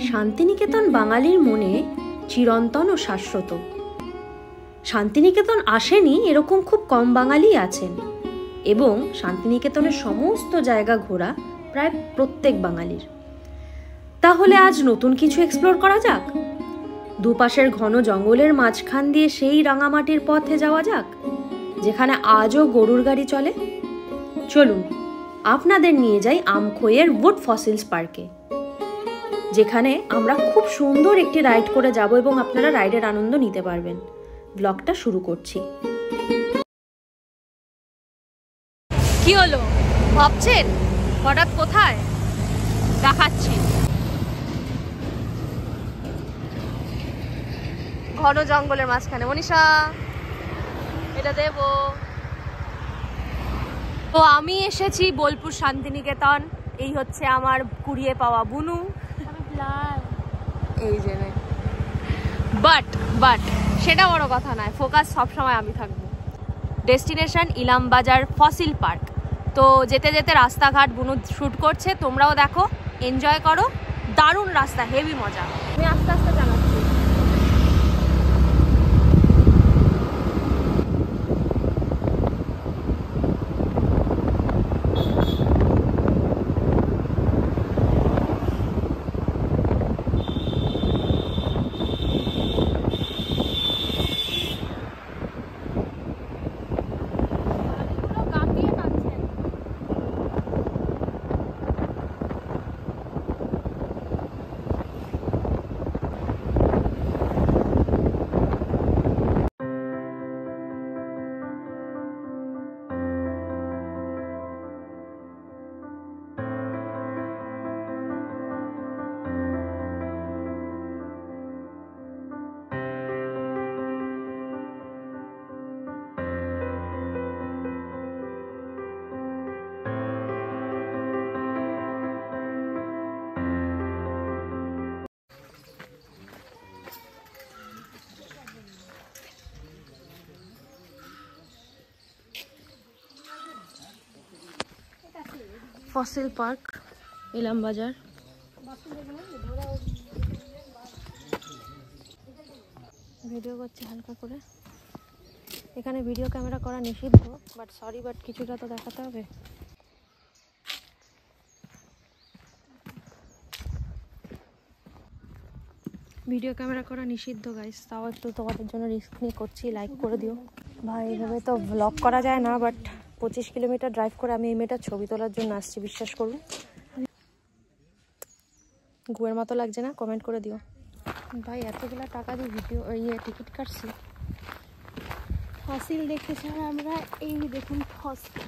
শান্তিনিকেতন বাঙালির মনে চিরন্তন ও শাশ্বত। শান্তিনিকেতন আসেনি এরকম খুব কম বাঙালি আছেন, এবং শান্তিনিকেতনের সমস্ত জায়গা ঘোরা প্রায় প্রত্যেক বাঙালির। তাহলে আজ নতুন কিছু এক্সপ্লোর করা যাক। দুপাশের ঘন জঙ্গলের মাঝখান দিয়ে সেই রাঙামাটির পথে যাওয়া যাক, যেখানে আজও গরুর গাড়ি চলে। চলুন আপনাদের নিয়ে যাই আমখইয়ের উড ফসিলস পার্কে, যেখানে আমরা খুব সুন্দর একটি রাইড করে যাব এবং আপনারা রাইডের আনন্দ নিতে পারবেন। ব্লগটা শুরু করছি। কি হলো ভাবছেন হঠাৎ কোথায়? দেখাচ্ছি। ঘন জঙ্গলের মাঝখানে। মনীষা, এটা দেবো। তো আমি এসেছি বোলপুর শান্তিনিকেতন। এই হচ্ছে আমার কুড়িয়ে পাওয়া বুনু। এই যে বাট সেটা বড় কথা নয়, ফোকাস সবসময় আমি থাকবো। Destination Ilambazar fossil park. তো যেতে যেতে রাস্তাঘাট বুনু শ্যুট করছে, তোমরাও দেখো, এনজয় করো। দারুণ রাস্তা, হেভি মজা। আমি আস্তে আস্তে জানাচ্ছি। Fossil park Ilambazar. ভিডিও করছি হালকা করে। এখানে ভিডিও ক্যামেরা করা নিষিদ্ধ, বাট কিছুটা তো দেখাতে হবে। ভিডিও ক্যামেরা করা নিষিদ্ধ গাইস, তাও একটু তোমাদের জন্য রিস্ক নিয়ে করছি। লাইক করে দিও ভাই। এইভাবে তো ব্লগ করা যায় না, বাট 25 কিলোমিটার ড্রাইভ করে আমি এই মেয়েটার ছবি তোলার জন্য আসছি, বিশ্বাস করুন। গুয়ের মতো লাগছে না? কমেন্ট করে দিও ভাই। এতগুলো টাকা দিয়ে ভিডিও টিকিট কাটছি। ফসিল দেখতে চাই আমরা। এই দেখুন ফসিল।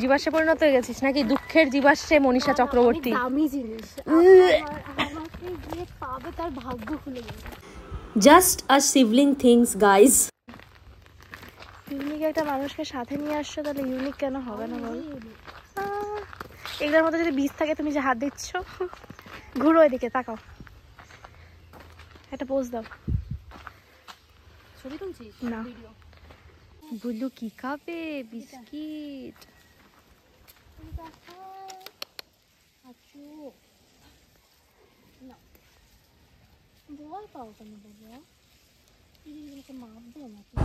জীবাশ্মে পরিণত হয়ে গেছিস নাকি? দুঃখের জীবাশ্মে মনীষা চক্রবর্তী। দামি জিনিস আমাকে গিয়ে পাবে, তার ভাগ্য খুলে যাবে। Just a sibling things guys. Unique একটা মানুষকে সাথে নিয়ে আসছো, তাহলে ইউনিক কেন হবে না বল? এগুলোর মধ্যে যদি বীজ থাকে, তুমি যে হাত দিচ্ছ, ঘুরো এদিকে তাকাও, একটা পোজ দাও। ছবি তুলছিস না? বুলু কি খাবে? বিস্কিট। বল পাও কেন বাবা? মাপ দেয় নাকি?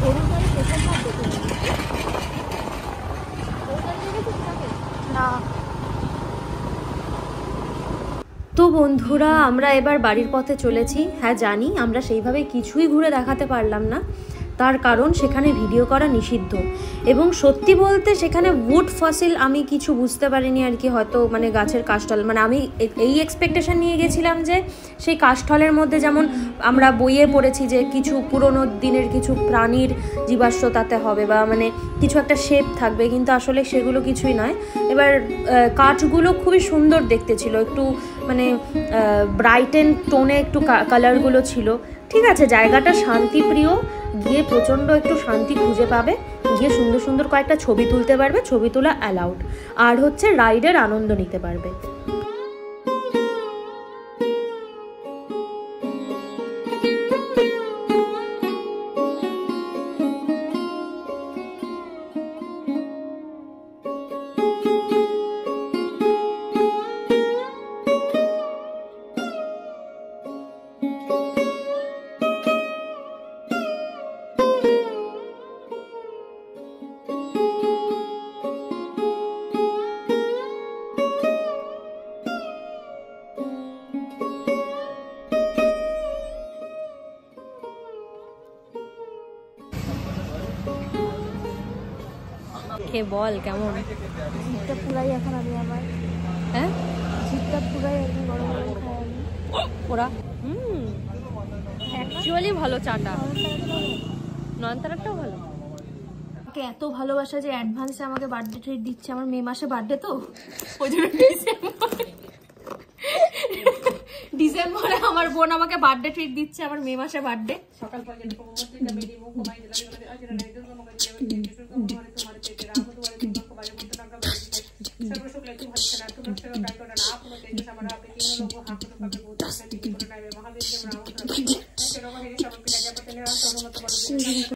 গরুর গাড়ি পেছন মাপ দেখে না। তো বন্ধুরা, আমরা এবার বাড়ির পথে চলেছি। হ্যাঁ জানি, আমরা সেইভাবে কিছুই ঘুরে দেখাতে পারলাম না, তার কারণ সেখানে ভিডিও করা নিষিদ্ধ। এবং সত্যি বলতে সেখানে উড ফসিল আমি কিছু বুঝতে পারিনি আর কি। হয়তো মানে গাছের কাষ্ঠল, মানে আমি এই এক্সপেকটেশন নিয়ে গেছিলাম যে সেই কাষ্ঠলের মধ্যে যেমন আমরা বইয়ে পড়েছি যে কিছু পুরনো দিনের কিছু প্রাণীর জীবাশ্ম তাতে হবে, বা মানে কিছু একটা শেপ থাকবে, কিন্তু আসলে সেগুলো কিছুই নয়। এবার কাঠগুলো খুবই সুন্দর দেখতে ছিল, একটু মানে ব্রাইট অ্যান্ড টোনে একটু কালারগুলো ছিল। ঠিক আছে, জায়গাটা শান্তিপ্রিয়, গিয়ে প্রচণ্ড একটু শান্তি খুঁজে পাবে, গিয়ে সুন্দর সুন্দর কয়েকটা ছবি তুলতে পারবে, ছবি তোলা অ্যালাউড, আর হচ্ছে রাইডের আনন্দ নিতে পারবে। খেয়ে বল কেমন। জিপটা পুরাই এখন আমি আমার, হ্যাঁ জিপটা পুরাই একদম গরম গরম খাই আমি। ওরা অ্যাকচুয়ালি ভালো চাটা, নয়নতারাটাও ভালো। আমাকে এত ভালোবাসা যে অ্যাডভান্সে আমাকে বার্থডে ট্রিট দিচ্ছে। আমার মে মাসে বার্থডে তো, ওই জন্য ডিসেম্বরে আমার বোন আমাকে বার্থডে ট্রিট দিচ্ছে, আমার মে মাসে বার্থডে। সকাল পর্যন্ত